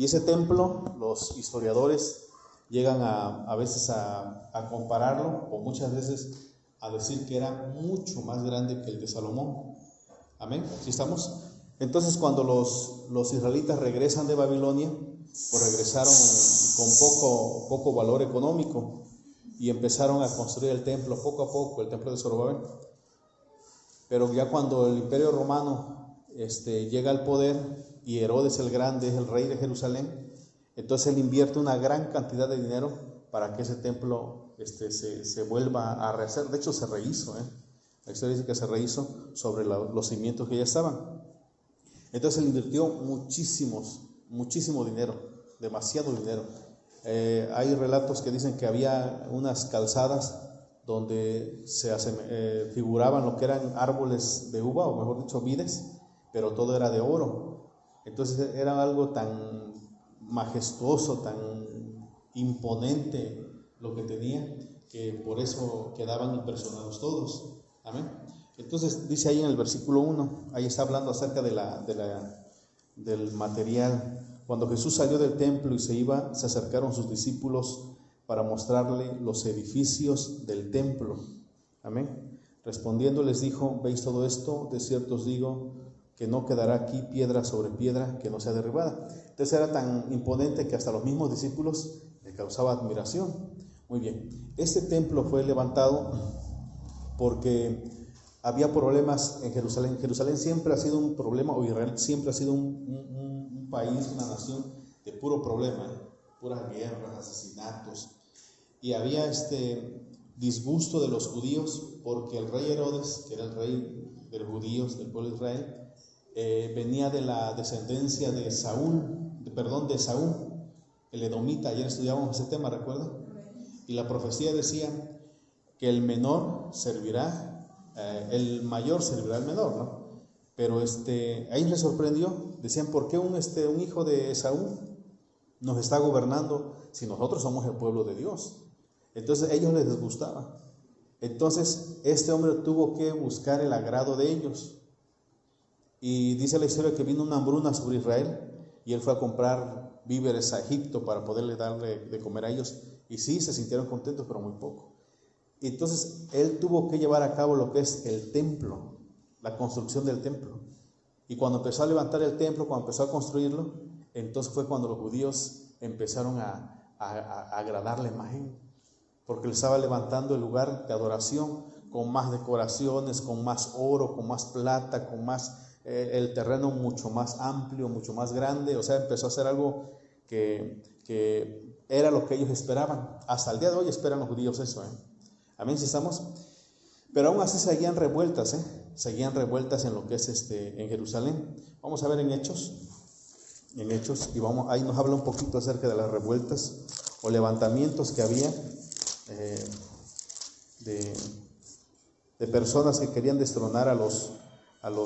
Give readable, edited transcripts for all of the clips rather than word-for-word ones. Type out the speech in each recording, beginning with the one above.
Y ese templo, los historiadores llegan a veces a compararlo, o muchas veces a decir que era mucho más grande que el de Salomón. Amén, ¿sí estamos? Entonces, cuando los israelitas regresan de Babilonia, pues regresaron con poco valor económico y empezaron a construir el templo poco a poco, el templo de Zorobabel. Pero ya cuando el Imperio Romano llega al poder y Herodes el Grande es el rey de Jerusalén, entonces él invierte una gran cantidad de dinero para que ese templo se vuelva a rehacer. De hecho, se rehizo, la historia dice que se rehizo sobre los cimientos que ya estaban. Entonces él invirtió muchísimo dinero, demasiado dinero. Hay relatos que dicen que había unas calzadas donde se figuraban lo que eran árboles de uva, o mejor dicho, vides, pero todo era de oro. Entonces era algo tan majestuoso, tan imponente lo que tenía, que por eso quedaban impresionados todos. Amén. Entonces dice ahí en el versículo 1, ahí está hablando acerca del material. Cuando Jesús salió del templo y se iba, se acercaron sus discípulos para mostrarle los edificios del templo. Amén. Respondiendo les dijo: ¿veis todo esto? De cierto os digo que no quedará aquí piedra sobre piedra que no sea derribada. Entonces era tan imponente que hasta los mismos discípulos le causaba admiración. Muy bien, este templo fue levantado porque había problemas en Jerusalén. Jerusalén siempre ha sido un problema, o Israel siempre ha sido un país, una nación de puro problema, puras guerras, asesinatos. Y había disgusto de los judíos porque el rey Herodes, que era el rey de los judíos, del pueblo de Israel, venía de la descendencia de Saúl, el edomita. Ayer estudiábamos ese tema, ¿recuerdan? Y la profecía decía que el menor servirá, el mayor servirá al menor, ¿no? Pero ahí les sorprendió. Decían: ¿por qué un hijo de Saúl nos está gobernando si nosotros somos el pueblo de Dios? Entonces a ellos les disgustaba. Entonces este hombre tuvo que buscar el agrado de ellos. Y dice la historia que vino una hambruna sobre Israel y él fue a comprar víveres a Egipto para poderle darle de comer a ellos. Y sí, se sintieron contentos, pero muy poco. Entonces él tuvo que llevar a cabo lo que es el templo, la construcción del templo. Y cuando empezó a levantar el templo, cuando empezó a construirlo, entonces fue cuando los judíos empezaron a agradarle más, porque le estaba levantando el lugar de adoración con más decoraciones, con más oro, con más plata, con más el terreno mucho más amplio, mucho más grande. O sea, empezó a hacer algo que era lo que ellos esperaban. Hasta el día de hoy esperan los judíos eso, Amén, si estamos. Pero aún así seguían revueltas, seguían revueltas en lo que es en Jerusalén. Vamos a ver en Hechos, y ahí nos habla un poquito acerca de las revueltas o levantamientos que había de personas que querían destronar a los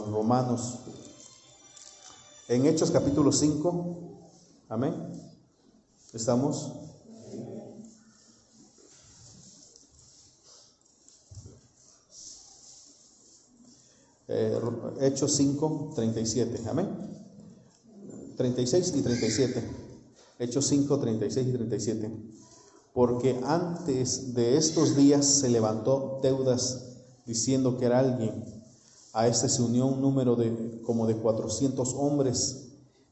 romanos. En Hechos capítulo 5, amén, ¿estamos? Hechos 5, 37, amén, 36 y 37, Hechos 5, 36 y 37. Porque antes de estos días se levantó Teudas diciendo que era alguien. A se unió un número como de 400 hombres,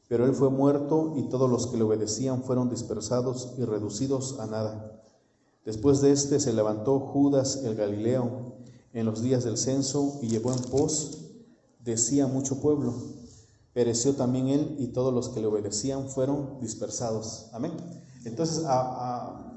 pero él fue muerto y todos los que le obedecían fueron dispersados y reducidos a nada. Después de se levantó Judas el Galileo en los días del censo y llevó en pos de sí a mucho pueblo. Pereció también él y todos los que le obedecían fueron dispersados. Amén. Entonces,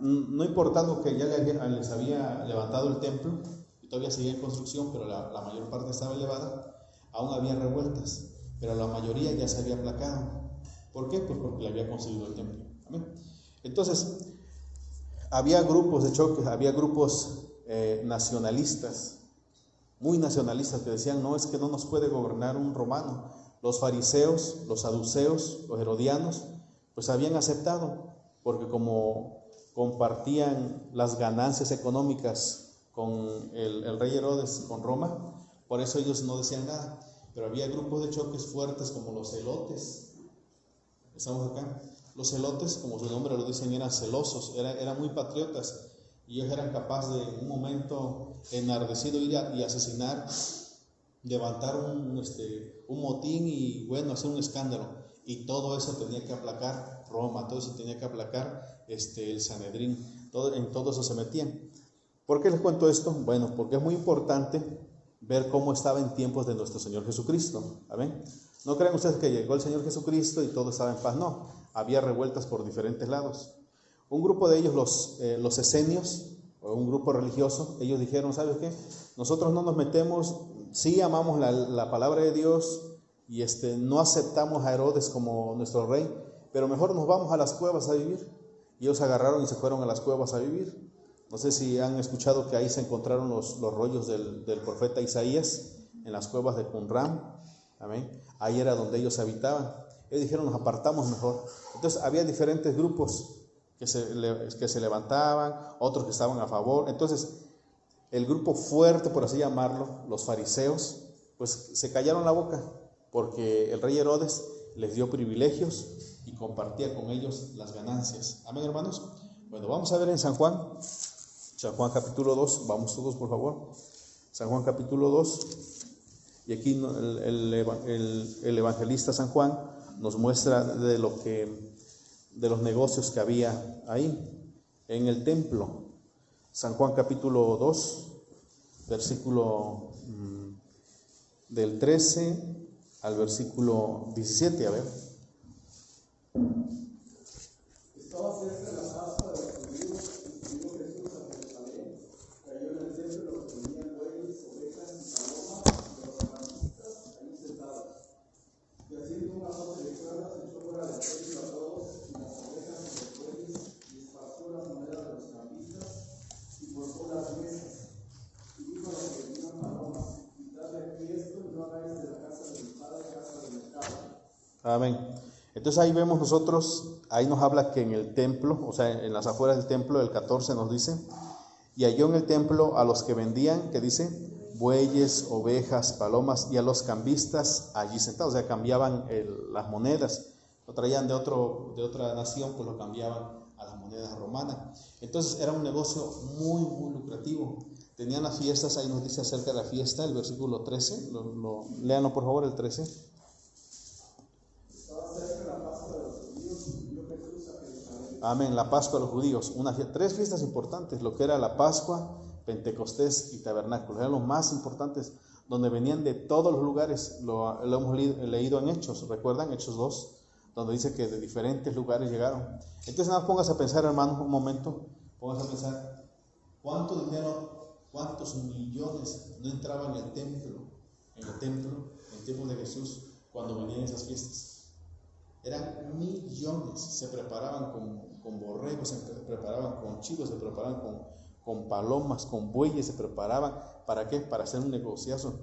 no importando que ya les había levantado el templo, y todavía seguía en construcción, pero la mayor parte estaba elevada, aún había revueltas, pero la mayoría ya se había aplacado. ¿Por qué? Pues porque le había construido el templo. Amén. Entonces, había grupos de choque, había grupos nacionalistas, muy nacionalistas, que decían: no, es que no nos puede gobernar un romano. Los fariseos, los saduceos, los herodianos, pues habían aceptado, porque como compartían las ganancias económicas con el rey Herodes, con Roma, por eso ellos no decían nada. Pero había grupos de choques fuertes como los celotes, estamos acá, Los celotes, como su nombre lo dicen, eran celosos, eran muy patriotas, y ellos eran capaces de en un momento enardecido ir y asesinar, levantar un motín y bueno, hacer un escándalo, y todo eso tenía que aplacar Roma, todo eso tenía que aplacar el Sanedrín, en todo eso se metían. ¿Por qué les cuento esto? Bueno, porque es muy importante ver cómo estaba en tiempos de nuestro Señor Jesucristo. ¿Amén? No crean ustedes que llegó el Señor Jesucristo y todo estaba en paz, no, había revueltas por diferentes lados. Un grupo de ellos, los esenios, o un grupo religioso, ellos dijeron, ¿sabes qué? Nosotros no nos metemos, sí amamos la palabra de Dios y no aceptamos a Herodes como nuestro rey, pero mejor nos vamos a las cuevas a vivir. Y ellos agarraron y se fueron a las cuevas a vivir. No sé si han escuchado que ahí se encontraron los rollos del profeta Isaías en las cuevas de Qumran. Amén. Ahí era donde ellos habitaban. Ellos dijeron, nos apartamos mejor. Entonces había diferentes grupos que se levantaban, otros que estaban a favor. Entonces el grupo fuerte, por así llamarlo, los fariseos, pues se callaron la boca, porque el rey Herodes les dio privilegios y compartía con ellos las ganancias. Amén, hermanos. Bueno, vamos a ver en San Juan capítulo 2, vamos todos por favor. San Juan capítulo 2, y aquí el evangelista San Juan nos muestra de los negocios que había ahí en el templo. San Juan capítulo 2, versículo del 13 al versículo 17, a ver. Estaba cerca de la Pascua de los judíos, y vino Jesús a Jerusalén, cayó en el templo los que tenían bueyes, ovejas y palomas, y los cambistas allí sentados. Y haciendo una voz de cuerdas, echó fuera del templo a todos, y las ovejas y los bueyes, y esparció las monedas de los cambistas, y cortó las mesas. Y dijo a los que tenían palomas, quitadle aquí esto, y no hagáis de la casa de mi padre casa de mercado. Amén. Entonces ahí vemos nosotros, ahí nos habla que en el templo, o sea, en las afueras del templo, el 14 nos dice, y halló en el templo a los que vendían, que dice, bueyes, ovejas, palomas, y a los cambistas allí sentados, o sea, cambiaban las monedas, lo traían de otra nación, pues lo cambiaban a las monedas romanas. Entonces era un negocio muy, muy lucrativo. Tenían las fiestas, ahí nos dice acerca de la fiesta, el versículo 13, léanlo por favor, el 13. Amén, la Pascua de los judíos, tres fiestas importantes, lo que era la Pascua, Pentecostés y Tabernáculos, eran los más importantes, donde venían de todos los lugares. Lo hemos leído en Hechos, ¿recuerdan? Hechos 2, donde dice que de diferentes lugares llegaron. Entonces nada más póngase a pensar, hermanos, un momento, póngase a pensar, ¿cuánto dinero, cuántos millones no entraban en el templo, en tiempo de Jesús, cuando venían esas fiestas? Eran millones, se preparaban con borregos, se preparaban con chivos, se preparaban con palomas, con bueyes, se preparaban, ¿para qué? Para hacer un negociazo.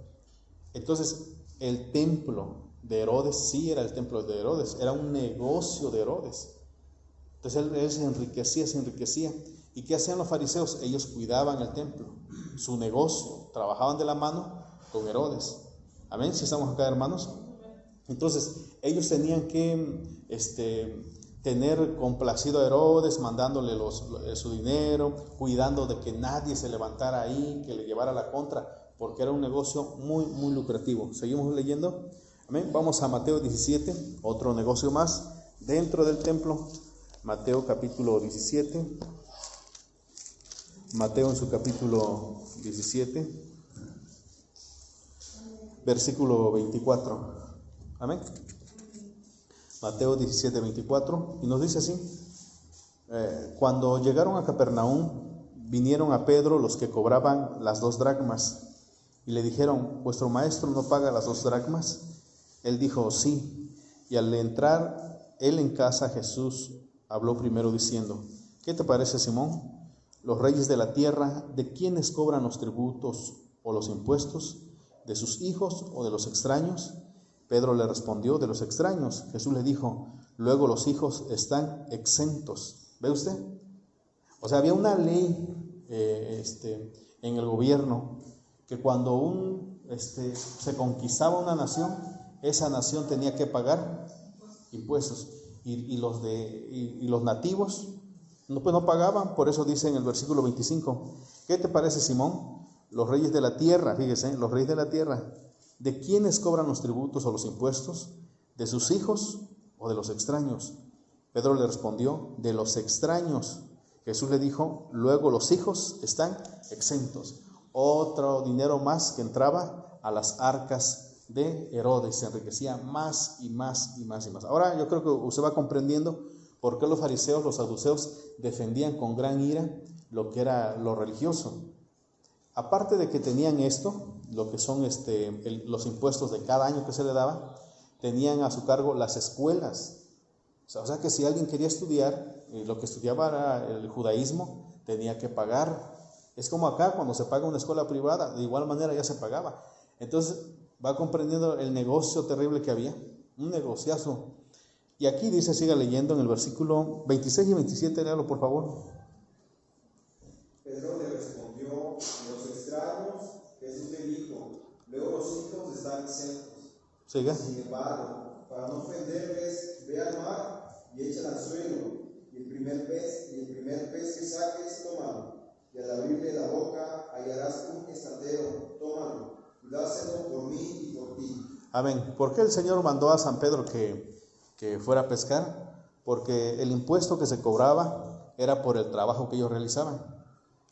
Entonces, el templo de Herodes, sí era el templo de Herodes, era un negocio de Herodes. Entonces él se enriquecía. ¿Y qué hacían los fariseos? Ellos cuidaban el templo, su negocio, trabajaban de la mano con Herodes. Amén, si estamos acá, hermanos. Entonces, ellos tenían que tener complacido a Herodes, mandándole su dinero, cuidando de que nadie se levantara ahí, que le llevara la contra, porque era un negocio muy, muy lucrativo. Seguimos leyendo. Amén. Vamos a Mateo 17, otro negocio más dentro del templo. Mateo capítulo 17. Mateo en su capítulo 17, versículo 24. Amén. Mateo 17, 24, y nos dice así: cuando llegaron a Capernaum, vinieron a Pedro los que cobraban las 2 dracmas, y le dijeron, ¿vuestro maestro no paga las 2 dracmas? Él dijo, sí. Y al entrar él en casa, Jesús habló primero diciendo, ¿qué te parece, Simón? Los reyes de la tierra, ¿de quiénes cobran los tributos o los impuestos? ¿De sus hijos o de los extraños? Pedro le respondió, de los extraños. Jesús le dijo, luego los hijos están exentos. ¿Ve usted? O sea, había una ley en el gobierno que cuando se conquistaba una nación, esa nación tenía que pagar impuestos. y los nativos pues no pagaban. Por eso dice en el versículo 25, ¿qué te parece, Simón? Los reyes de la tierra, fíjese, los reyes de la tierra, ¿de quiénes cobran los tributos o los impuestos? ¿De sus hijos o de los extraños? Pedro le respondió, de los extraños. Jesús le dijo, luego los hijos están exentos. Otro dinero más que entraba a las arcas de Herodes, se enriquecía más y más y más y más. Ahora yo creo que usted va comprendiendo por qué los fariseos, los saduceos defendían con gran ira lo que era lo religioso. Aparte de que tenían esto, lo que son los impuestos de cada año que se le daba, tenían a su cargo las escuelas. O sea que si alguien quería estudiar, lo que estudiaba era el judaísmo, tenía que pagar. Es como acá cuando se paga una escuela privada, de igual manera ya se pagaba. Entonces va comprendiendo el negocio terrible que había, un negociazo. Y aquí dice, siga leyendo en el versículo 26 y 27, léalo por favor. Pedro le respondió, los extraños, Jesús le dijo, luego los hijos están exentos. Siga. Sin embargo, para no ofenderles, ve al mar y échala al suelo, y el primer pez que saques, tómalo, y al abrirle la boca hallarás un estandero, tómalo, y dáselo por mí y por ti. Amén. ¿Por qué el Señor mandó a San Pedro que fuera a pescar? Porque el impuesto que se cobraba era por el trabajo que ellos realizaban.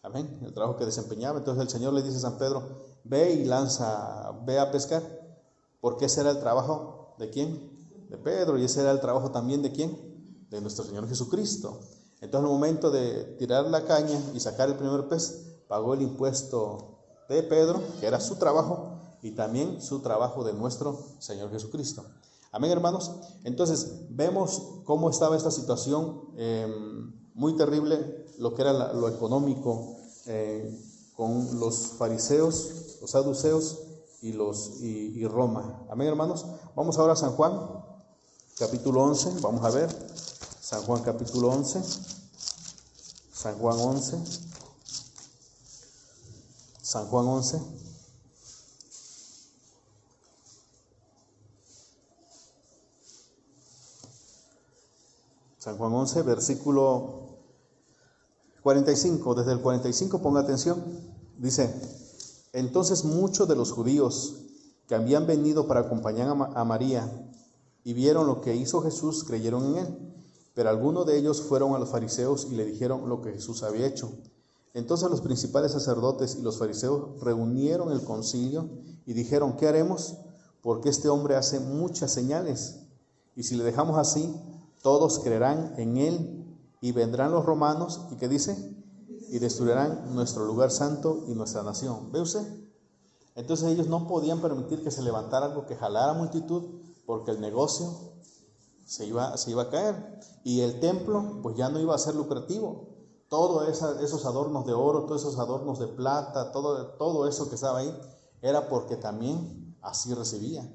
Amén. El trabajo que desempeñaba. Entonces el Señor le dice a San Pedro, ve y ve a pescar. Porque ese era el trabajo ¿de quién? De Pedro. Y ese era el trabajo también ¿de quién? De nuestro Señor Jesucristo. Entonces al momento de tirar la caña y sacar el primer pez, pagó el impuesto de Pedro, que era su trabajo, y también su trabajo de nuestro Señor Jesucristo. Amén, hermanos. Entonces vemos cómo estaba esta situación muy terrible, lo que era lo económico con los fariseos, los saduceos y Roma. Amén, hermanos. Vamos ahora a San Juan, capítulo 11. Vamos a ver San Juan, capítulo 11. San Juan 11. San Juan 11. San Juan 11, versículo 45. Desde el 45, ponga atención. Dice, entonces muchos de los judíos que habían venido para acompañar a María y vieron lo que hizo Jesús, creyeron en él. Pero algunos de ellos fueron a los fariseos y le dijeron lo que Jesús había hecho. Entonces los principales sacerdotes y los fariseos reunieron el concilio y dijeron, ¿qué haremos? Porque este hombre hace muchas señales. Y si le dejamos así, todos creerán en él y vendrán los romanos, ¿y qué dice? Y destruirán nuestro lugar santo y nuestra nación. ¿Ve usted? Entonces ellos no podían permitir que se levantara algo que jalara multitud, porque el negocio se iba a caer. Y el templo pues ya no iba a ser lucrativo. Todos esos adornos de oro, todos esos adornos de plata, todo eso que estaba ahí, era porque también así recibía.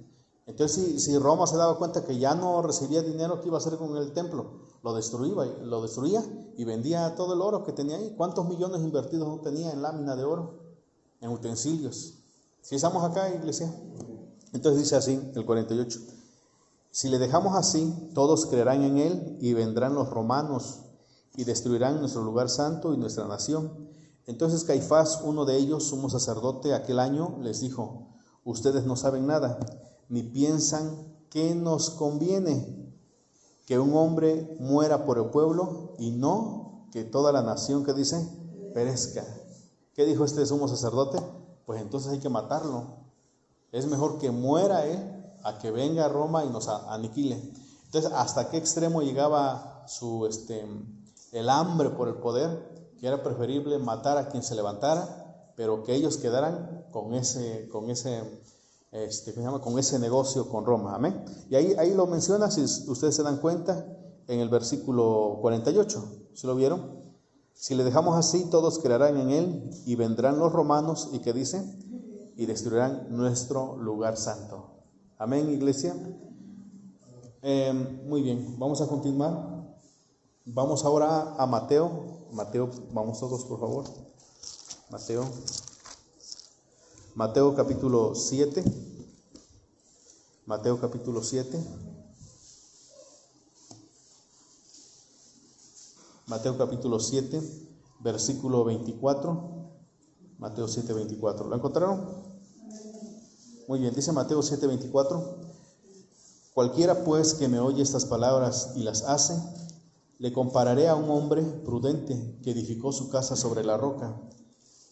Entonces si Roma se daba cuenta que ya no recibía dinero, ¿qué iba a hacer con el templo? Lo destruía y vendía todo el oro que tenía ahí. ¿Cuántos millones invertidos no tenía en lámina de oro? En utensilios. ¿Sí estamos acá, iglesia? Entonces dice así, el 48. Si le dejamos así, todos creerán en él y vendrán los romanos y destruirán nuestro lugar santo y nuestra nación. Entonces Caifás, uno de ellos, sumo sacerdote aquel año, les dijo, ustedes no saben nada, ni piensan que nos conviene que un hombre muera por el pueblo y no que toda la nación, que dice, perezca. ¿Qué dijo este sumo sacerdote? Pues entonces hay que matarlo. Es mejor que muera él a que venga a Roma y nos aniquile. Entonces, ¿hasta qué extremo llegaba el hambre por el poder? Que era preferible matar a quien se levantara, pero que ellos quedaran con ese negocio con Roma. Amén. Y ahí lo menciona, si ustedes se dan cuenta, en el versículo 48. ¿Se lo vieron? Si le dejamos así, todos creerán en él y vendrán los romanos, ¿y qué dice? Y destruirán nuestro lugar santo. Amén, iglesia. Muy bien, vamos a continuar. Vamos ahora a Mateo. Mateo, vamos todos por favor. Mateo capítulo 7. Mateo capítulo 7. Mateo capítulo 7, versículo 24. Mateo 7, 24. ¿Lo encontraron? Muy bien, dice Mateo 7, 24. Cualquiera pues que me oye estas palabras y las hace, le compararé a un hombre prudente que edificó su casa sobre la roca.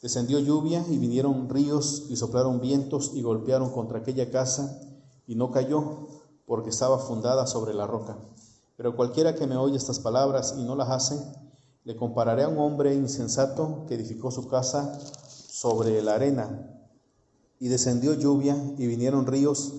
Descendió lluvia y vinieron ríos y soplaron vientos y golpearon contra aquella casa y no cayó, porque estaba fundada sobre la roca. Pero cualquiera que me oye estas palabras y no las hace, le compararé a un hombre insensato que edificó su casa sobre la arena. Y descendió lluvia y vinieron ríos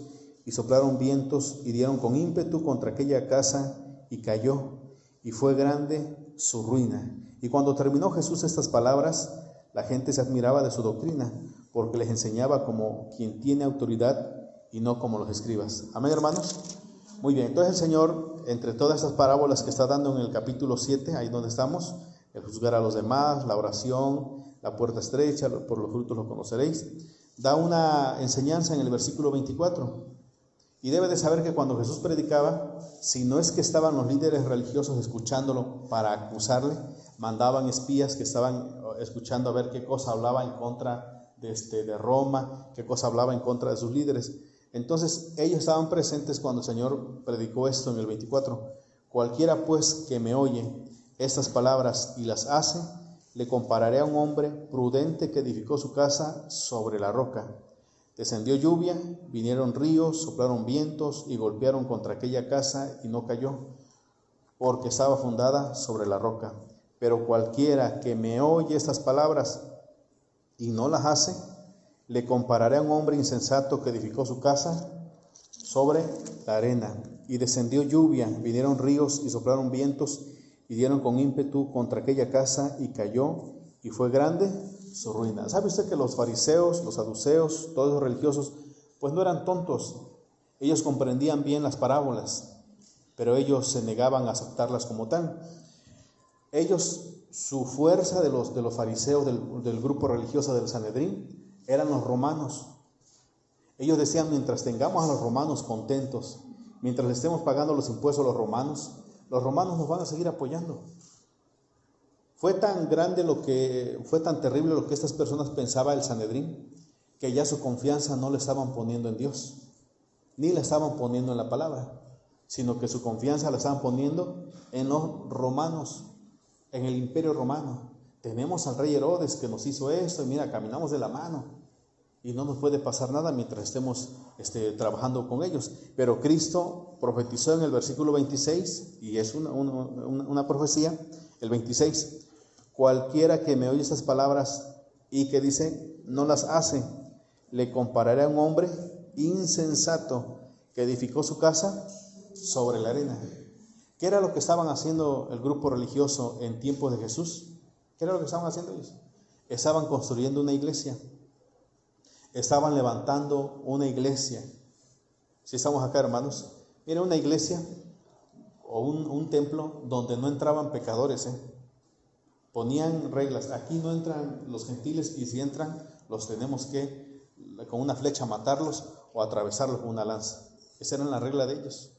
y soplaron vientos y dieron con ímpetu contra aquella casa y cayó, y fue grande su ruina. Y cuando terminó Jesús estas palabras, la gente se admiraba de su doctrina, porque les enseñaba como quien tiene autoridad y no como los escribas. Amén, hermanos. Muy bien, entonces el Señor, entre todas estas parábolas que está dando en el capítulo 7, ahí donde estamos, el juzgar a los demás, la oración, la puerta estrecha, por los frutos los conoceréis, da una enseñanza en el versículo 24. Y debe de saber que cuando Jesús predicaba, si no es que estaban los líderes religiosos escuchándolo para acusarle, mandaban espías que estaban escuchando a ver qué cosa hablaba en contra de Roma, qué cosa hablaba en contra de sus líderes. Entonces ellos estaban presentes cuando el Señor predicó esto en el 24. Cualquiera pues que me oye estas palabras y las hace, le compararé a un hombre prudente que edificó su casa sobre la roca. Descendió lluvia, vinieron ríos, soplaron vientos y golpearon contra aquella casa y no cayó, porque estaba fundada sobre la roca. Pero cualquiera que me oye estas palabras y no las hace, le compararé a un hombre insensato que edificó su casa sobre la arena. Y descendió lluvia, vinieron ríos y soplaron vientos y dieron con ímpetu contra aquella casa y cayó, y fue grande su ruina. ¿Sabe usted que los fariseos, los saduceos, todos los religiosos, pues no eran tontos? Ellos comprendían bien las parábolas, pero ellos se negaban a aceptarlas como tal. Ellos, su fuerza de los fariseos, del grupo religioso del Sanedrín, eran los romanos. Ellos decían, mientras tengamos a los romanos contentos, mientras le estemos pagando los impuestos a los romanos nos van a seguir apoyando. Fue tan terrible lo que estas personas pensaban el Sanedrín, que ya su confianza no le estaban poniendo en Dios, ni la estaban poniendo en la palabra, sino que su confianza la estaban poniendo en los romanos, en el imperio romano. Tenemos al rey Herodes que nos hizo esto, y mira, caminamos de la mano, y no nos puede pasar nada mientras estemos trabajando con ellos. Pero Cristo profetizó en el versículo 26, y es una profecía, el 26, cualquiera que me oye estas palabras y que dice, no las hace, le compararé a un hombre insensato que edificó su casa sobre la arena. ¿Qué era lo que estaban haciendo el grupo religioso en tiempos de Jesús? ¿Qué era lo que estaban haciendo ellos? Estaban construyendo una iglesia. Estaban levantando una iglesia. Si estamos acá, hermanos, miren, una iglesia o un templo donde no entraban pecadores, Ponían reglas. Aquí no entran los gentiles, y si entran, los tenemos que con una flecha matarlos o atravesarlos con una lanza. Esa era la regla de ellos.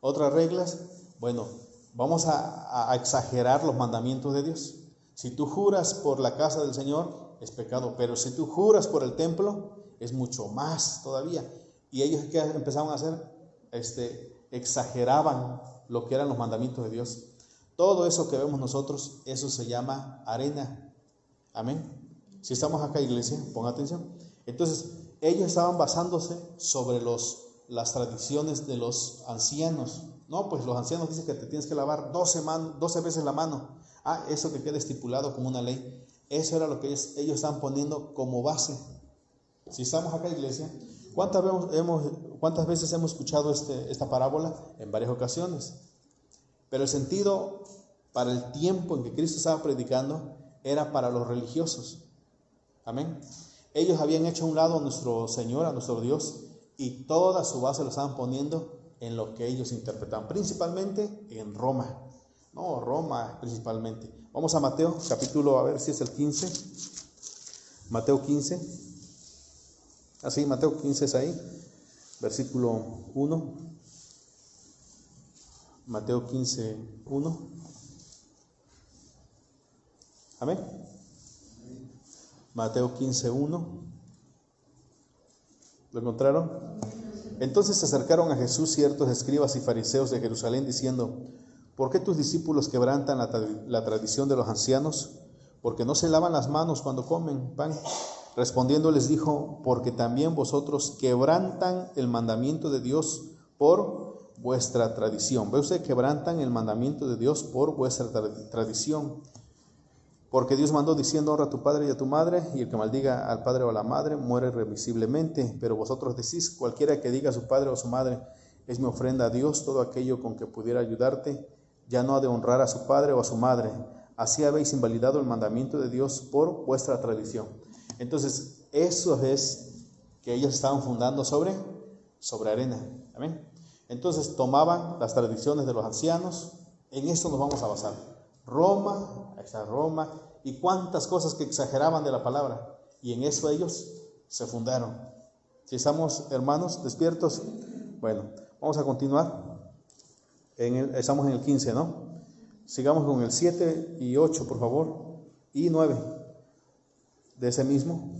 Otras reglas, bueno, vamos a exagerar los mandamientos de Dios. Si tú juras por la casa del Señor, es pecado, pero si tú juras por el templo, es mucho más todavía. Y ellos, ¿qué empezaban a hacer? Exageraban lo que eran los mandamientos de Dios. Todo eso que vemos nosotros, eso se llama arena. Amén. Si estamos acá, iglesia, pongan atención. Entonces, ellos estaban basándose sobre las tradiciones de los ancianos. No, pues los ancianos dicen que te tienes que lavar 12 veces la mano. Eso que queda estipulado como una ley. Eso era lo que ellos estaban poniendo como base. Si estamos acá, iglesia, ¿cuántas veces hemos escuchado esta parábola? En varias ocasiones. Pero el sentido para el tiempo en que Cristo estaba predicando era para los religiosos. Amén. Ellos habían hecho a un lado a nuestro Señor, a nuestro Dios, y toda su base lo estaban poniendo en lo que ellos interpretaban, principalmente en Roma. No, Roma principalmente. Vamos a Mateo, capítulo, a ver si es el 15. Mateo 15. Así, Mateo 15 es ahí, versículo 1. Mateo 15, 1. Amén. Mateo 15:1. ¿Lo encontraron? Entonces se acercaron a Jesús ciertos escribas y fariseos de Jerusalén diciendo: ¿por qué tus discípulos quebrantan la tradición de los ancianos? Porque no se lavan las manos cuando comen pan. Respondiendo les dijo: porque también vosotros quebrantan el mandamiento de Dios por vuestra tradición. ¿Ve usted? Quebrantan el mandamiento de Dios por vuestra tradición. Porque Dios mandó diciendo: honra a tu padre y a tu madre, y el que maldiga al padre o a la madre muere irremisiblemente. Pero vosotros decís: cualquiera que diga a su padre o a su madre, es mi ofrenda a Dios, todo aquello con que pudiera ayudarte, ya no ha de honrar a su padre o a su madre. Así habéis invalidado el mandamiento de Dios por vuestra tradición. Entonces, eso es que ellos estaban fundando sobre arena. Amén. Entonces, tomaban las tradiciones de los ancianos. En esto nos vamos a basar. Roma, ahí está Roma, y cuántas cosas que exageraban de la palabra. Y en eso ellos se fundaron. ¿Si estamos, hermanos, despiertos? Bueno, vamos a continuar. Estamos en el 15, ¿no? Sigamos con el 7 y 8, por favor, y 9 de ese mismo.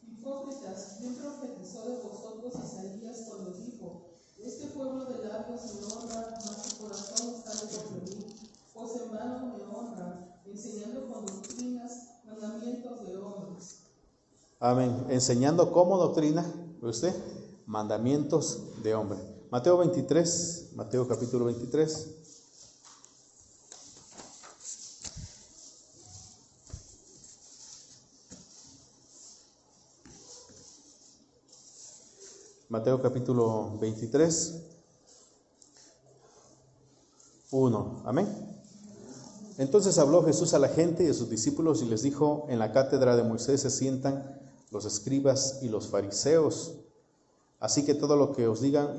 Hipócritas, bien profetizó de vosotros Isaías cuando dijo: este pueblo de labios me honra, mas su corazón está lejos de mí, pues en vano me honran, enseñando con doctrinas mandamientos de hombres. Amén. Enseñando como doctrina, ¿ve usted? Mandamientos de hombre. Mateo 23, Mateo capítulo 23. Mateo capítulo 23, 1. Amén. Entonces habló Jesús a la gente y a sus discípulos y les dijo: en la cátedra de Moisés se sientan los escribas y los fariseos. Así que todo lo que os digan,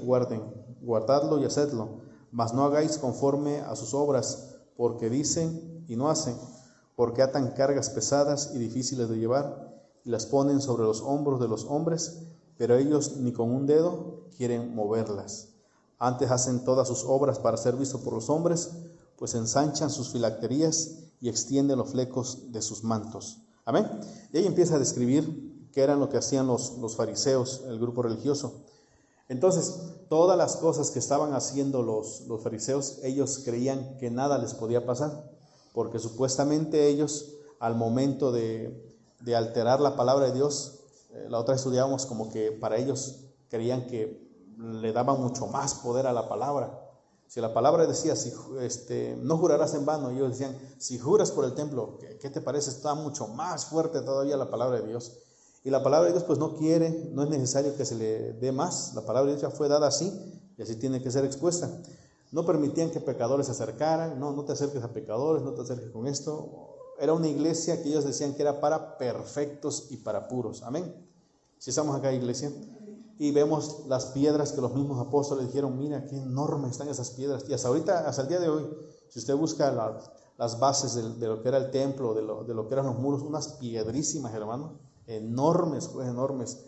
guardadlo y hacedlo, mas no hagáis conforme a sus obras, porque dicen y no hacen, porque atan cargas pesadas y difíciles de llevar, y las ponen sobre los hombros de los hombres, pero ellos ni con un dedo quieren moverlas. Antes hacen todas sus obras para ser vistos por los hombres, pues ensanchan sus filacterías y extienden los flecos de sus mantos. Amén. Y ahí empieza a describir qué eran lo que hacían los fariseos, el grupo religioso. Entonces, todas las cosas que estaban haciendo los fariseos, ellos creían que nada les podía pasar, porque supuestamente ellos, al momento de alterar la palabra de Dios, la otra estudiábamos como que para ellos creían que le daban mucho más poder a la palabra. Si la palabra decía, no jurarás en vano, ellos decían, si juras por el templo, ¿qué te parece? Está mucho más fuerte todavía la palabra de Dios. Y la palabra de Dios pues no es necesario que se le dé más. La palabra de Dios ya fue dada así y así tiene que ser expuesta. No permitían que pecadores se acercaran, no te acerques a pecadores, no te acerques con esto. Era una iglesia que ellos decían que era para perfectos y para puros. Amén. Si estamos acá, iglesia, y vemos las piedras que los mismos apóstoles dijeron, mira qué enormes están esas piedras. Y hasta el día de hoy, si usted busca las bases de lo que era el templo, de lo que eran los muros, unas piedrísimas, hermano, enormes, pues enormes.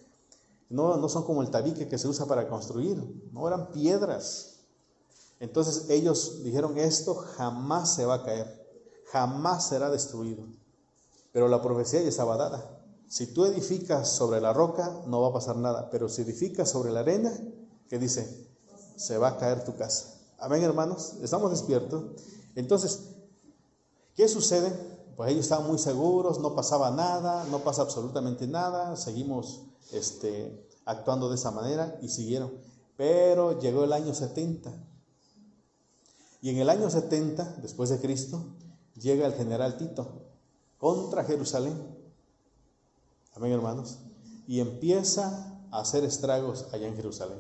No son como el tabique que se usa para construir, no, eran piedras. Entonces ellos dijeron, esto jamás se va a caer, jamás será destruido. Pero la profecía ya estaba dada. Si tú edificas sobre la roca, no va a pasar nada. Pero si edificas sobre la arena, ¿qué dice? Se va a caer tu casa. Amén, hermanos. ¿Estamos despiertos? Entonces, ¿qué sucede? Pues ellos estaban muy seguros, no pasaba nada, no pasa absolutamente nada. Seguimos actuando de esa manera y siguieron. Pero llegó el año 70. Y en el año 70, después de Cristo, llega el general Tito contra Jerusalén. Amén, hermanos. Y empieza a hacer estragos allá en Jerusalén.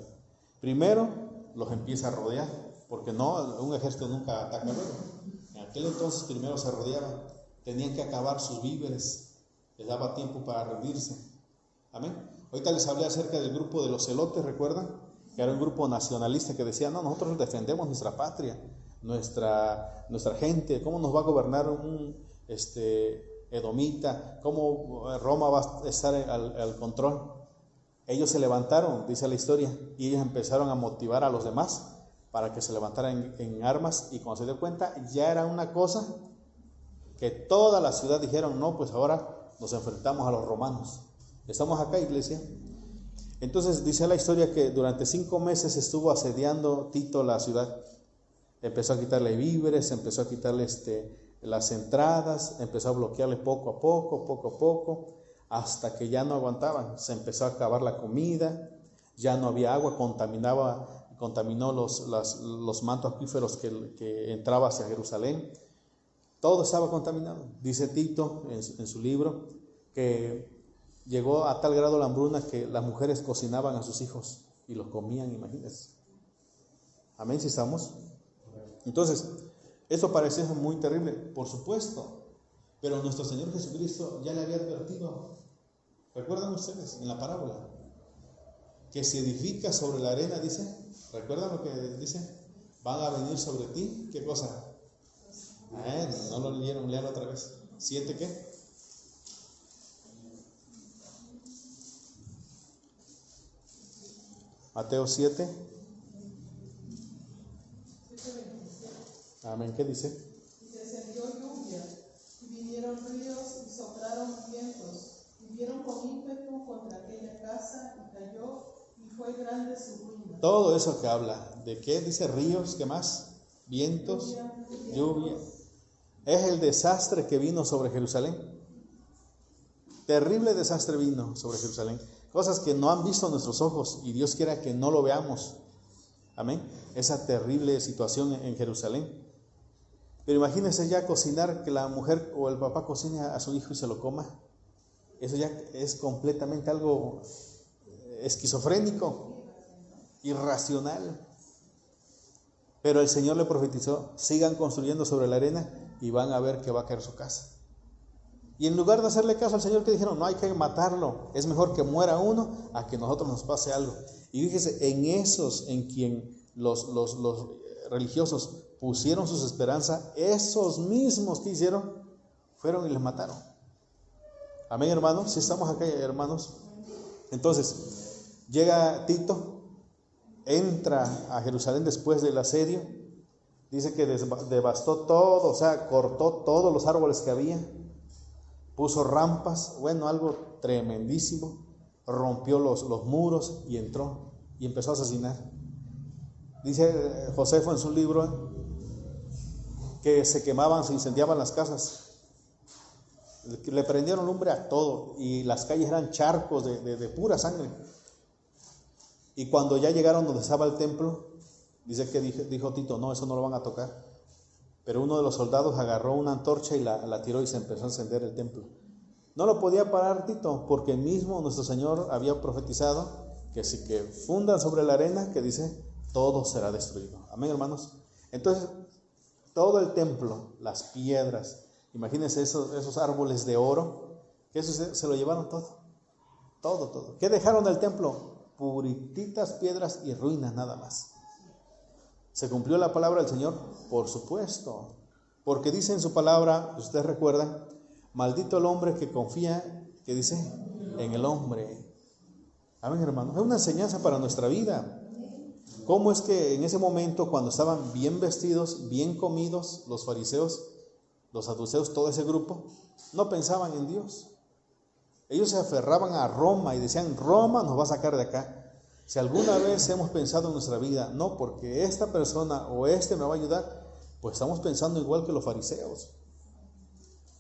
Primero los empieza a rodear, porque un ejército nunca ataca luego. En aquel entonces primero se rodeaban, tenían que acabar sus víveres, les daba tiempo para rendirse. Amén. Ahorita les hablé acerca del grupo de los celotes, ¿recuerdan? Que era un grupo nacionalista que decía, no, nosotros defendemos nuestra patria, nuestra gente, ¿cómo nos va a gobernar un edomita? ¿Cómo Roma va a estar al control? Ellos se levantaron, dice la historia, y ellos empezaron a motivar a los demás para que se levantaran en armas, y cuando se dio cuenta ya era una cosa que toda la ciudad dijeron, no, pues ahora nos enfrentamos a los romanos. ¿Estamos acá, iglesia? Entonces dice la historia que durante 5 meses estuvo asediando Tito la ciudad. Empezó a quitarle víveres, empezó a quitarle las entradas, empezó a bloquearle poco a poco, hasta que ya no aguantaban. Se empezó a acabar la comida, ya no había agua, contaminó los mantos acuíferos que entraba hacia Jerusalén. Todo estaba contaminado. Dice Tito en su libro que llegó a tal grado la hambruna que las mujeres cocinaban a sus hijos y los comían, imagínense. Amén, si estamos. Entonces, esto parece muy terrible, por supuesto, pero nuestro Señor Jesucristo ya le había advertido. ¿Recuerdan ustedes en la parábola? Que si edificas sobre la arena, dice, ¿recuerdan lo que dice? Van a venir sobre ti, ¿qué cosa? No lo leyeron, léalo otra vez. ¿7 qué? Mateo 7. Amén, ¿qué dice? Y descendió lluvia, y vinieron ríos, y soplaron vientos, y dieron con ímpetu contra aquella casa, y cayó, y fue grande su ruina. Todo eso que habla, ¿de qué? Dice ríos, ¿qué más? Vientos, lluvia. Es el desastre que vino sobre Jerusalén. Terrible desastre vino sobre Jerusalén. Cosas que no han visto nuestros ojos y Dios quiera que no lo veamos. Amén. Esa terrible situación en Jerusalén. Pero imagínense ya cocinar, que la mujer o el papá cocine a su hijo y se lo coma. Eso ya es completamente algo esquizofrénico, irracional. Pero el Señor le profetizó, sigan construyendo sobre la arena y van a ver que va a caer su casa. Y en lugar de hacerle caso al Señor, que dijeron, no hay que matarlo, es mejor que muera uno a que a nosotros nos pase algo. Y fíjese, en esos en quien los religiosos pusieron sus esperanzas, esos mismos que hicieron, fueron y les mataron. Amén, hermanos. Si estamos acá, hermanos. Entonces, llega Tito, entra a Jerusalén después del asedio. Dice que devastó todo, o sea, cortó todos los árboles que había, puso rampas, bueno, algo tremendísimo, rompió los muros y entró y empezó a asesinar. Dice Josefo en su libro que se quemaban, se incendiaban las casas, le prendieron lumbre a todo y las calles eran charcos de pura sangre. Y cuando ya llegaron donde estaba el templo, dice que dijo Tito, no, eso no lo van a tocar. Pero uno de los soldados agarró una antorcha y la tiró y se empezó a encender el templo. No lo podía parar Tito, porque mismo nuestro Señor había profetizado que si que fundan sobre la arena, que dice, todo será destruido. Amén, hermanos. Entonces, todo el templo, las piedras, imagínense esos árboles de oro, que eso se lo llevaron todo. ¿Qué dejaron del templo? Purititas piedras y ruinas nada más. ¿Se cumplió la palabra del Señor? Por supuesto, porque dice en su palabra, ustedes recuerdan, maldito el hombre que confía, que dice, en el hombre. Amén, hermanos. Es una enseñanza para nuestra vida. ¿Cómo es que en ese momento, cuando estaban bien vestidos, bien comidos, los fariseos, los saduceos, todo ese grupo, no pensaban en Dios? Ellos se aferraban a Roma y decían, Roma nos va a sacar de acá. Si alguna vez hemos pensado en nuestra vida, no, porque esta persona o me va a ayudar, pues estamos pensando igual que los fariseos.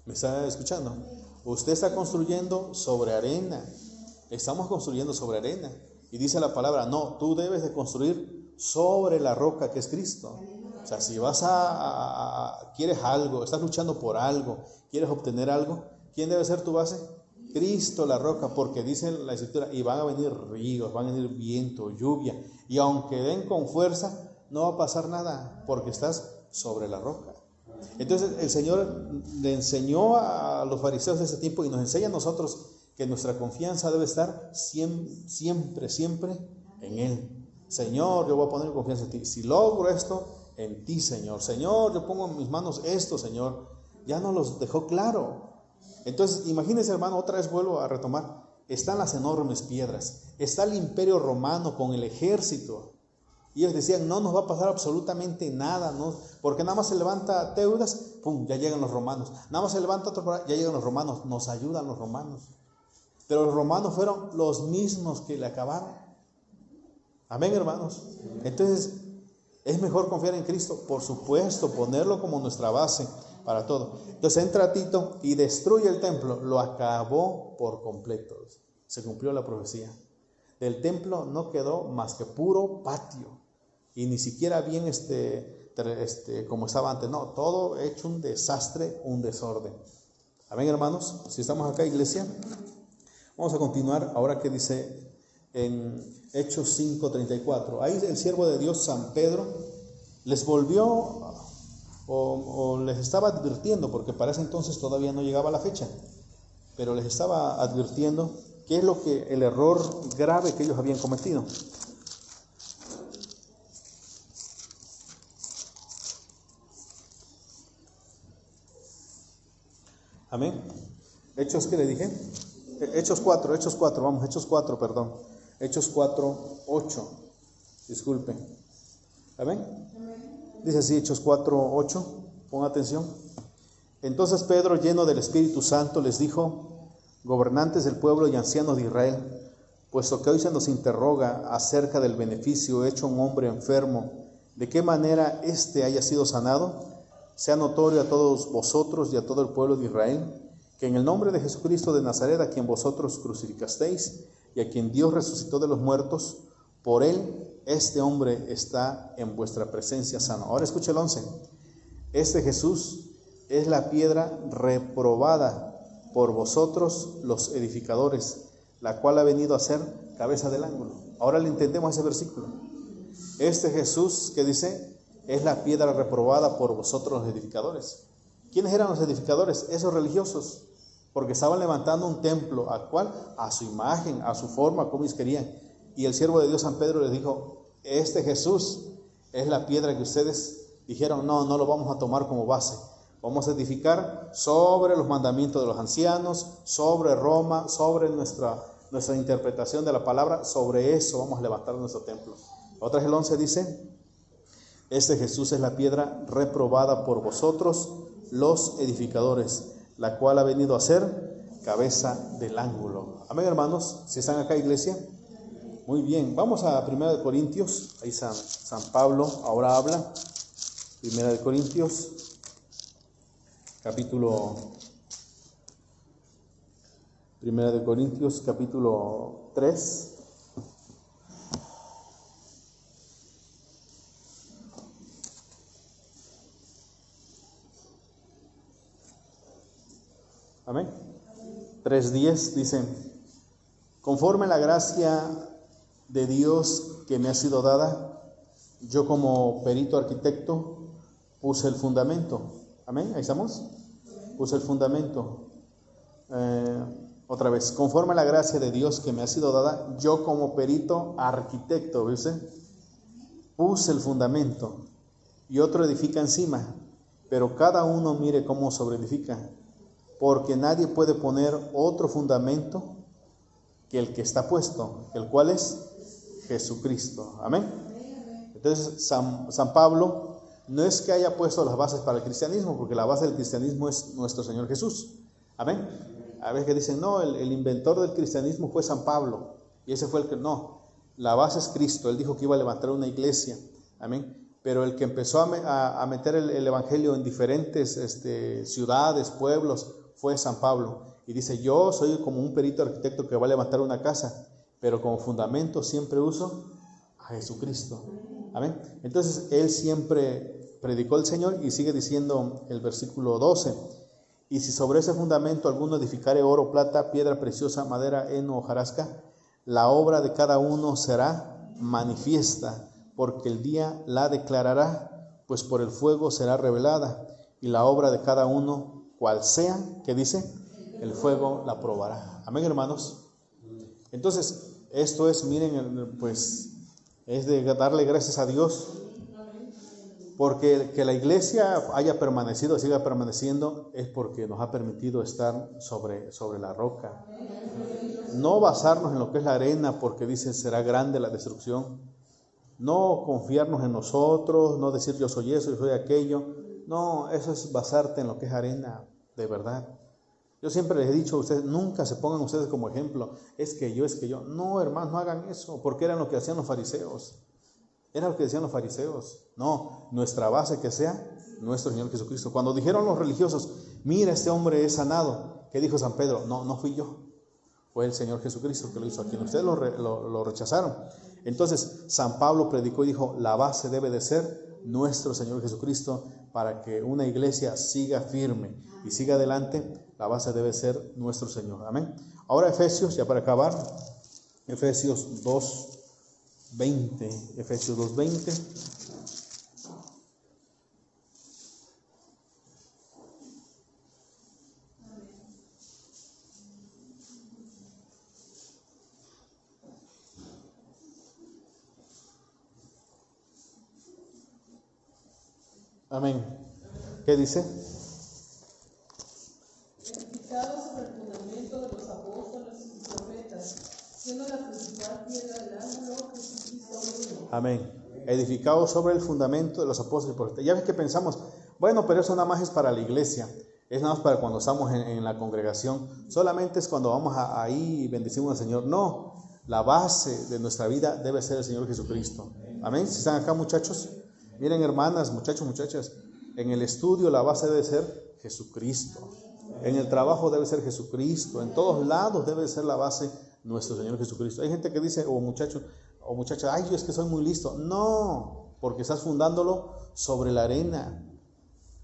¿Me está escuchando? Usted está construyendo sobre arena. Estamos construyendo sobre arena. Y dice la palabra, no, tú debes de construir sobre la roca que es Cristo. O sea, si vas quieres algo, estás luchando por algo, quieres obtener algo, ¿quién debe ser tu base? Cristo, la roca, porque dice la Escritura, y van a venir ríos, van a venir viento, lluvia, y aunque den con fuerza, no va a pasar nada, porque estás sobre la roca. Entonces el Señor le enseñó a los fariseos de ese tiempo y nos enseña a nosotros que nuestra confianza debe estar siempre en Él. Señor, yo voy a poner confianza en ti. Si logro esto, en ti, Señor. Señor, yo pongo en mis manos esto, Señor. Ya nos los dejó claro. Entonces, imagínense, hermano, otra vez vuelvo a retomar. Están las enormes piedras. Está el imperio romano con el ejército. Y ellos decían, no nos va a pasar absolutamente nada, ¿no? Porque nada más se levanta Teudas, pum, ya llegan los romanos. Nada más se levanta otro, ya llegan los romanos, nos ayudan los romanos. Pero los romanos fueron los mismos que le acabaron. Amén, hermanos. Entonces, ¿es mejor confiar en Cristo? Por supuesto, ponerlo como nuestra base para todo. Entonces entra Tito y destruye el templo, lo acabó por completo. Se cumplió la profecía. Del templo no quedó más que puro patio. Y ni siquiera bien como estaba antes. No, todo hecho un desastre, un desorden. Amén, hermanos. Si estamos acá, iglesia, vamos a continuar ahora que dice en Hechos 5:34. Ahí el siervo de Dios, San Pedro, les volvió o les estaba advirtiendo, porque para ese entonces todavía no llegaba la fecha, pero les estaba advirtiendo qué es el error grave que ellos habían cometido. Amén. Hechos, ¿qué le dije? Hechos 4, vamos, Hechos 4, perdón. Hechos 4:8. Disculpen. Amén. Dice así, Hechos 4:8. Pon atención. Entonces Pedro, lleno del Espíritu Santo, les dijo: gobernantes del pueblo y ancianos de Israel, puesto que hoy se nos interroga acerca del beneficio hecho a un hombre enfermo, de qué manera éste haya sido sanado, sea notorio a todos vosotros y a todo el pueblo de Israel, que en el nombre de Jesucristo de Nazaret, a quien vosotros crucificasteis y a quien Dios resucitó de los muertos, por él este hombre está en vuestra presencia sano. Ahora escuche el 11. Este Jesús es la piedra reprobada por vosotros los edificadores, la cual ha venido a ser cabeza del ángulo. Ahora le entendemos ese versículo. Este Jesús, que dice, es la piedra reprobada por vosotros los edificadores. ¿Quiénes eran los edificadores? Esos religiosos, porque estaban levantando un templo, ¿a cuál? A su imagen, a su forma, como ellos querían. Y el siervo de Dios San Pedro les dijo: este Jesús es la piedra que ustedes dijeron, no lo vamos a tomar como base. Vamos a edificar sobre los mandamientos de los ancianos, sobre Roma, sobre nuestra interpretación de la palabra. Sobre eso vamos a levantar nuestro templo. Otra vez el 11 dice: este Jesús es la piedra reprobada por vosotros los edificadores, la cual ha venido a ser cabeza del ángulo. Amén, hermanos. Si están acá, iglesia. Muy bien, vamos a 1 Corintios. Ahí San Pablo ahora habla. 1 Corintios, capítulo 3. Amén. 3:10 dice: conforme a la gracia de Dios que me ha sido dada, yo como perito arquitecto puse el fundamento. Amén, ahí estamos. Puse el fundamento. Otra vez, conforme a la gracia de Dios que me ha sido dada, yo como perito arquitecto, ¿viste? Puse el fundamento y otro edifica encima, pero cada uno mire cómo sobreedifica, porque nadie puede poner otro fundamento que el que está puesto, el cual es Jesucristo. Amén. Entonces San Pablo no es que haya puesto las bases para el cristianismo, porque la base del cristianismo es nuestro Señor Jesús. Amén. A veces que dicen, no, el inventor del cristianismo fue San Pablo, y ese fue el que, no, la base es Cristo. Él dijo que iba a levantar una iglesia. Amén. Pero el que empezó a meter el evangelio en diferentes ciudades, pueblos, fue San Pablo. Y dice, yo soy como un perito arquitecto que va a levantar una casa, pero como fundamento siempre uso a Jesucristo. Amén. Entonces él siempre predicó el Señor, y sigue diciendo el versículo 12: y si sobre ese fundamento alguno edificare oro, plata, piedra preciosa, madera, heno, hojarasca, la obra de cada uno será manifiesta, porque el día la declarará, pues por el fuego será revelada, y la obra de cada uno, cual sea, ¿qué dice? El fuego la probará. Amén, hermanos. Entonces, esto es, miren, pues, es de darle gracias a Dios, porque que la iglesia haya permanecido, siga permaneciendo, es porque nos ha permitido estar sobre la roca. No basarnos en lo que es la arena, porque dice será grande la destrucción. No confiarnos en nosotros, no decir yo soy eso, yo soy aquello. No, eso es basarte en lo que es arena, de verdad. Yo siempre les he dicho a ustedes, nunca se pongan ustedes como ejemplo, es que yo. No, hermanos, no hagan eso, porque era lo que hacían los fariseos. Era lo que decían los fariseos. No, nuestra base que sea nuestro Señor Jesucristo. Cuando dijeron los religiosos, mira, este hombre es sanado, ¿qué dijo San Pedro? No fui yo, fue el Señor Jesucristo que lo hizo aquí. Ustedes lo rechazaron. Entonces San Pablo predicó y dijo, la base debe de ser nuestro Señor Jesucristo para que una iglesia siga firme y siga adelante. La base debe ser nuestro Señor. Amén. Ahora Efesios, ya para acabar, Efesios 2:20. Efesios 2:20. Amén. ¿Qué dice? Edificado sobre el fundamento de los apóstoles y profetas, siendo la principal piedra del ángulo Jesucristo mismo. Amén. Edificado sobre el fundamento de los apóstoles y profetas. Ya ves que pensamos, bueno, pero eso nada más es para la iglesia. Es nada más para cuando estamos en la congregación. Solamente es cuando vamos ahí y bendecimos al Señor. No, la base de nuestra vida debe ser el Señor Jesucristo. Amén. Si están acá, muchachos. Miren, hermanas, muchachos, muchachas, en el estudio la base debe ser Jesucristo. En el trabajo debe ser Jesucristo. En todos lados debe ser la base nuestro Señor Jesucristo. Hay gente que dice, muchacho o muchacha, ay, yo es que soy muy listo. No, porque estás fundándolo sobre la arena.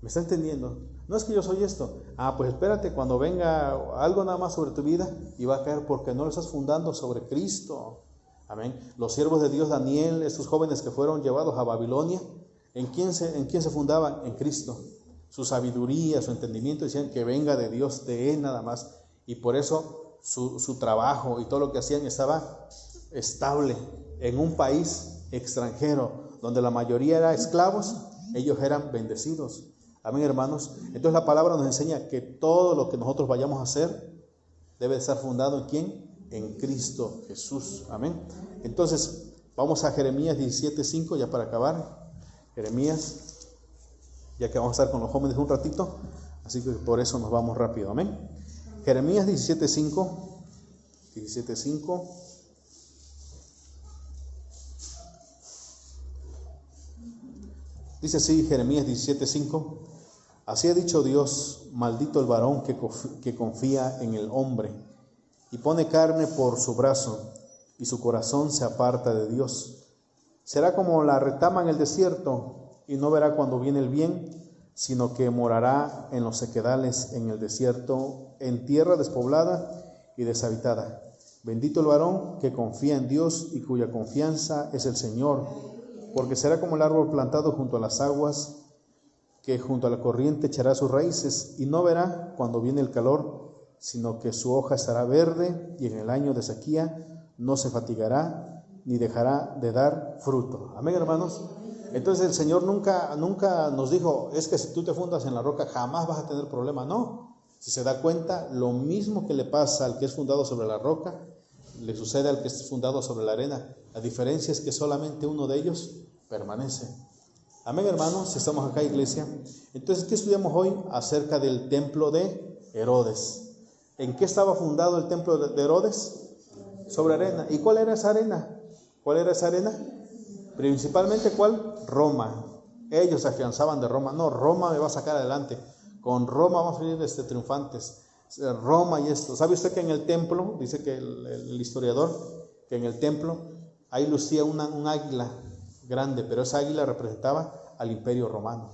¿Me está entendiendo? No es que yo soy esto. Pues espérate, cuando venga algo nada más sobre tu vida y va a caer porque no lo estás fundando sobre Cristo. Amén. Los siervos de Dios, Daniel, estos jóvenes que fueron llevados a Babilonia, ¿en quién se fundaban? En Cristo. Su sabiduría, su entendimiento decían que venga de Dios, de Él nada más. Y por eso su trabajo y todo lo que hacían estaba estable en un país extranjero, donde la mayoría eran esclavos, ellos eran bendecidos. Amén, hermanos. Entonces la palabra nos enseña que todo lo que nosotros vayamos a hacer debe estar fundado ¿en quién? En Cristo Jesús. Amén. Entonces, vamos a Jeremías 17:5, ya para acabar. Jeremías, ya que vamos a estar con los jóvenes un ratito, así que por eso nos vamos rápido. Amén. Jeremías 17:5. Dice así, Jeremías 17:5. Así ha dicho Dios, maldito el varón que confía en el hombre y pone carne por su brazo, y su corazón se aparta de Dios. Será como la retama en el desierto, y no verá cuando viene el bien, sino que morará en los sequedales en el desierto, en tierra despoblada y deshabitada. Bendito el varón que confía en Dios y cuya confianza es el Señor, porque será como el árbol plantado junto a las aguas, que junto a la corriente echará sus raíces, y no verá cuando viene el calor, sino que su hoja estará verde, y en el año de sequía no se fatigará, ni dejará de dar fruto. Amén, hermanos. Entonces el Señor nunca nos dijo, es que si tú te fundas en la roca jamás vas a tener problema. No, si se da cuenta, lo mismo que le pasa al que es fundado sobre la roca, le sucede al que es fundado sobre la arena. La diferencia es que solamente uno de ellos permanece. Amén, hermanos. Estamos acá, iglesia. Entonces, ¿qué estudiamos hoy? Acerca del templo de Herodes. ¿En qué estaba fundado el templo de Herodes? Sobre arena. ¿Y cuál era esa arena? ¿Cuál era esa arena? Principalmente, ¿cuál? Roma. Ellos se afianzaban de Roma. No, Roma me va a sacar adelante. Con Roma vamos a salir triunfantes. Roma y esto. ¿Sabe usted que en el templo, dice que el historiador, que en el templo ahí lucía un águila grande, pero esa águila representaba al imperio romano?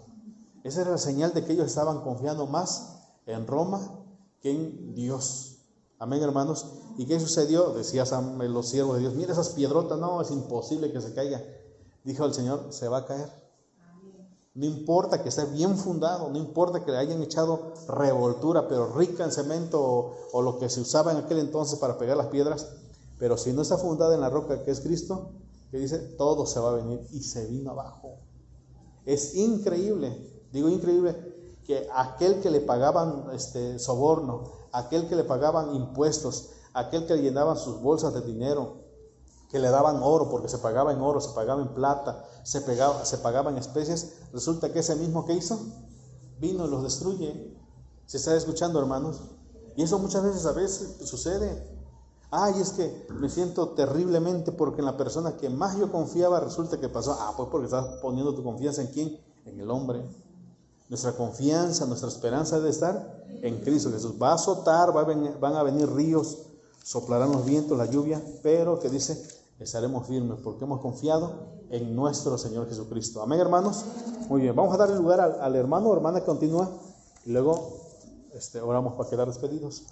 Esa era la señal de que ellos estaban confiando más en Roma que en Dios. Amén, hermanos. ¿Y qué sucedió? Decían los siervos de Dios, mira esas piedrotas, no, es imposible que se caiga. Dijo el Señor, se va a caer. No importa que esté bien fundado, no importa que le hayan echado revoltura, pero rica en cemento o lo que se usaba en aquel entonces para pegar las piedras, pero si no está fundada en la roca que es Cristo, que dice, todo se va a venir, y se vino abajo. Es increíble, digo increíble, que aquel que le pagaban soborno, aquel que le pagaban impuestos, aquel que le llenaban sus bolsas de dinero, que le daban oro, porque se pagaba en oro, se pagaba en plata, se pagaba en especies, resulta que ese mismo que hizo, vino y los destruye. ¿Se está escuchando, hermanos? Y eso muchas veces sucede. Ay, es que me siento terriblemente porque en la persona que más yo confiaba resulta que pasó. Pues porque estás poniendo tu confianza en ¿quién? En el hombre. Nuestra confianza, nuestra esperanza debe estar en Cristo Jesús. Va a azotar, van a venir ríos, soplarán los vientos, la lluvia, pero que dice, estaremos firmes porque hemos confiado en nuestro Señor Jesucristo. Amén, hermanos. Muy bien, vamos a darle lugar al hermano o hermana que continúa y luego oramos para quedar despedidos.